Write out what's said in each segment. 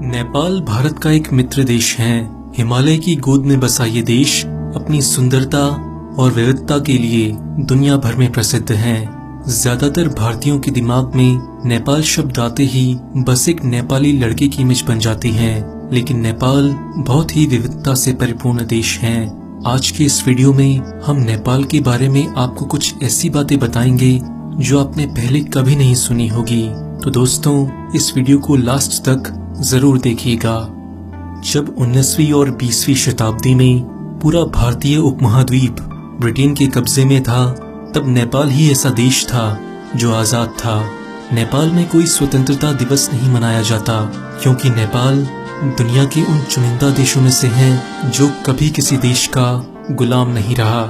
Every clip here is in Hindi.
नेपाल भारत का एक मित्र देश है। हिमालय की गोद में बसा ये देश अपनी सुंदरता और विविधता के लिए दुनिया भर में प्रसिद्ध है। ज्यादातर भारतीयों के दिमाग में नेपाल शब्द आते ही बस एक नेपाली लड़के की इमेज बन जाती है, लेकिन नेपाल बहुत ही विविधता से परिपूर्ण देश है। आज के इस वीडियो में हम नेपाल के बारे में आपको कुछ ऐसी बातें बताएंगे जो आपने पहले कभी नहीं सुनी होगी। तो दोस्तों, इस वीडियो को लास्ट तक जरूर देखिएगा। जब 19वीं और 20वीं शताब्दी में पूरा भारतीय उपमहाद्वीप ब्रिटेन के कब्जे में था, तब नेपाल ही ऐसा देश था जो आजाद था। नेपाल में कोई स्वतंत्रता दिवस नहीं मनाया जाता, क्योंकि नेपाल दुनिया के उन चुनिंदा देशों में से है जो कभी किसी देश का गुलाम नहीं रहा।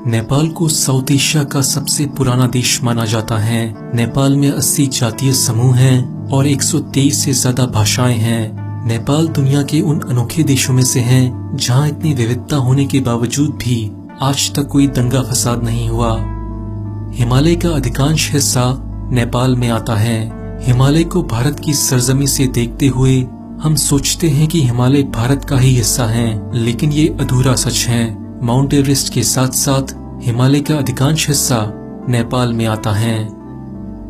नेपाल को साउथ एशिया का सबसे पुराना देश माना जाता है। नेपाल में 80 जातीय समूह हैं और 123 से ज्यादा भाषाएं हैं। नेपाल दुनिया के उन अनोखे देशों में से है जहां इतनी विविधता होने के बावजूद भी आज तक कोई दंगा फसाद नहीं हुआ। हिमालय का अधिकांश हिस्सा नेपाल में आता है। हिमालय को भारत की सरजमी से देखते हुए हम सोचते हैं कि हिमालय भारत का ही हिस्सा है, लेकिन ये अधूरा सच है। माउंट एवरेस्ट के साथ साथ हिमालय का अधिकांश हिस्सा नेपाल में आता है।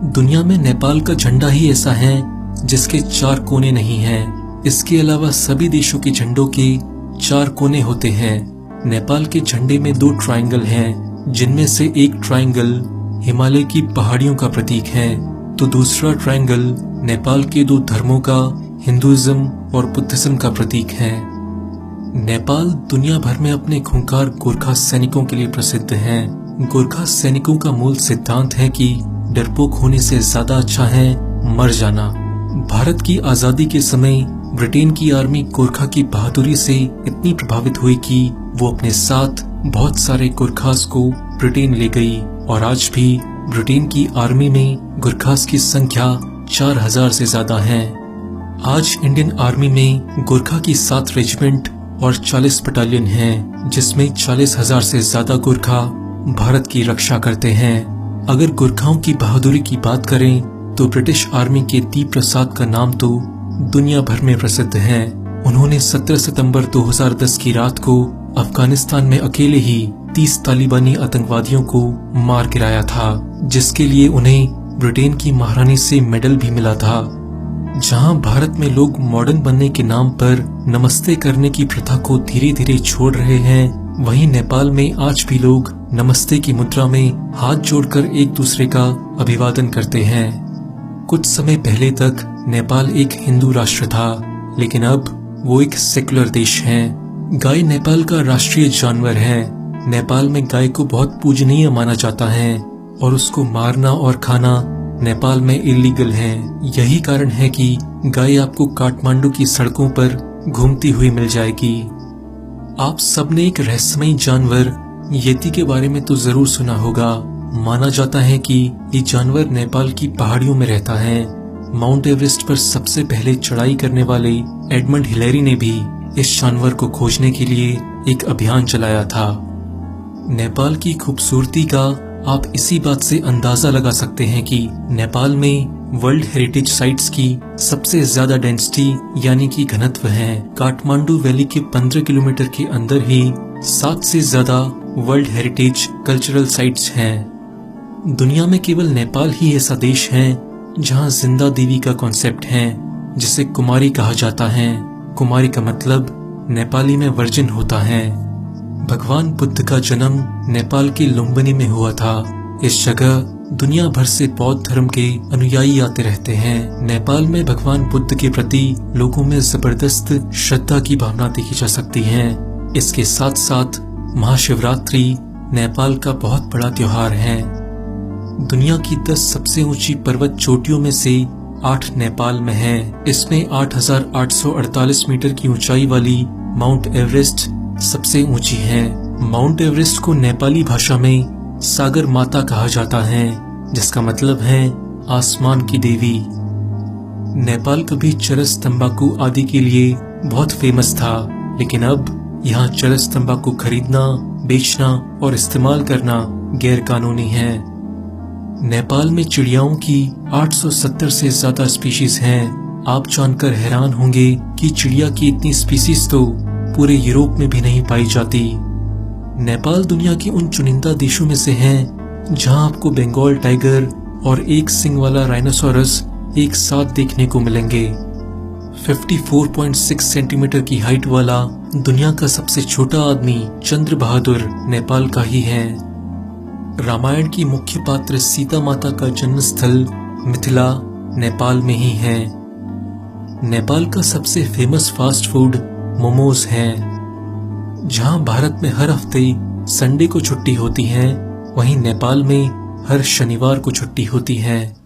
दुनिया में नेपाल का झंडा ही ऐसा है जिसके 4 कोने नहीं हैं। इसके अलावा सभी देशों के झंडों के 4 कोने होते हैं। नेपाल के झंडे में 2 ट्रायंगल हैं, जिनमें से एक ट्रायंगल हिमालय की पहाड़ियों का प्रतीक है, तो दूसरा ट्रायंगल नेपाल के 2 धर्मों का, हिंदुइज्म और बुद्धिज्म का प्रतीक है। नेपाल दुनिया भर में अपने खूंखार गोरखा सैनिकों के लिए प्रसिद्ध है। गोरखा सैनिकों का मूल सिद्धांत है कि डरपोक होने से ज्यादा अच्छा है मर जाना। भारत की आजादी के समय ब्रिटेन की आर्मी गोरखा की बहादुरी से इतनी प्रभावित हुई कि वो अपने साथ बहुत सारे गोरखास को ब्रिटेन ले गई, और आज भी ब्रिटेन की आर्मी में गोरखास की संख्या 4000 से ज्यादा है। आज इंडियन आर्मी में गोरखा की 7 रेजिमेंट और 40 बटालियन हैं, जिसमें 40,000 से ज्यादा गोरखा भारत की रक्षा करते हैं। अगर गोरखाओं की बहादुरी की बात करें तो ब्रिटिश आर्मी के दीप प्रसाद का नाम तो दुनिया भर में प्रसिद्ध है। उन्होंने 17 सितंबर 2010 की रात को अफगानिस्तान में अकेले ही 30 तालिबानी आतंकवादियों को मार गिराया था, जिसके लिए उन्हें ब्रिटेन की महारानी से मेडल भी मिला था। जहां भारत में लोग मॉडर्न बनने के नाम पर नमस्ते करने की प्रथा को धीरे धीरे छोड़ रहे हैं, वहीं नेपाल में आज भी लोग नमस्ते की मुद्रा में हाथ जोड़कर एक दूसरे का अभिवादन करते हैं। कुछ समय पहले तक नेपाल एक हिंदू राष्ट्र था, लेकिन अब वो एक सेक्युलर देश है। गाय नेपाल का राष्ट्रीय जानवर है। नेपाल में गाय को बहुत पूजनीय माना जाता है और उसको मारना और खाना नेपाल में इलीगल है। यही कारण है कि गाय आपको काठमांडू की सड़कों पर घूमती हुई मिल जाएगी। आप सबने एक रहस्यमयी जानवर येती के बारे में तो जरूर सुना होगा। माना जाता है कि ये जानवर नेपाल की पहाड़ियों में रहता है। माउंट एवरेस्ट पर सबसे पहले चढ़ाई करने वाले एडमंड हिलेरी ने भी इस जानवर को खोजने के लिए एक अभियान चलाया था। नेपाल की खूबसूरती का आप इसी बात से अंदाजा लगा सकते हैं कि नेपाल में वर्ल्ड हेरिटेज साइट्स की सबसे ज्यादा डेंसिटी यानी कि घनत्व है। काठमांडू वैली के 15 किलोमीटर के अंदर ही 7 से ज्यादा वर्ल्ड हेरिटेज कल्चरल साइट्स हैं। दुनिया में केवल नेपाल ही ऐसा देश है जहां जिंदा देवी का कॉन्सेप्ट है, जिसे कुमारी कहा जाता है। कुमारी का मतलब नेपाली में वर्जिन होता है। भगवान बुद्ध का जन्म नेपाल के लुम्बिनी में हुआ था। इस जगह दुनिया भर से बौद्ध धर्म के अनुयायी आते रहते हैं। नेपाल में भगवान बुद्ध के प्रति लोगों में जबरदस्त श्रद्धा की भावना देखी जा सकती है। इसके साथ साथ महाशिवरात्रि नेपाल का बहुत बड़ा त्योहार है। दुनिया की 10 सबसे ऊंची पर्वत चोटियों में से 8 नेपाल में है। इसमें 8,848 मीटर की ऊंचाई वाली माउंट एवरेस्ट सबसे ऊंची है। माउंट एवरेस्ट को नेपाली भाषा में सागर माता कहा जाता है, जिसका मतलब है आसमान की देवी। नेपाल कभी चरस तंबाकू आदि के लिए बहुत फेमस था, लेकिन अब यहाँ चरस तंबाकू खरीदना, बेचना और इस्तेमाल करना गैर कानूनी है। नेपाल में चिड़ियाओं की 870 से ज्यादा स्पीशीज हैं। आप जानकर हैरान होंगे कि चिड़िया की इतनी स्पीसीज तो पूरे यूरोप में भी नहीं पाई जाती। नेपाल दुनिया के उन चुनिंदा देशों में से है जहां आपको बंगाल टाइगर और एक सिंग वाला राइनोसोरस एक साथ देखने को मिलेंगे। 54.6 सेंटीमीटर की हाइट वाला दुनिया का सबसे छोटा आदमी चंद्र बहादुर नेपाल का ही है। रामायण की मुख्य पात्र सीता माता का जन्म स्थल मिथिला नेपाल में ही है। नेपाल का सबसे फेमस फास्ट फूड मोमोज है। जहां भारत में हर हफ्ते संडे को छुट्टी होती है, वहीं नेपाल में हर शनिवार को छुट्टी होती है।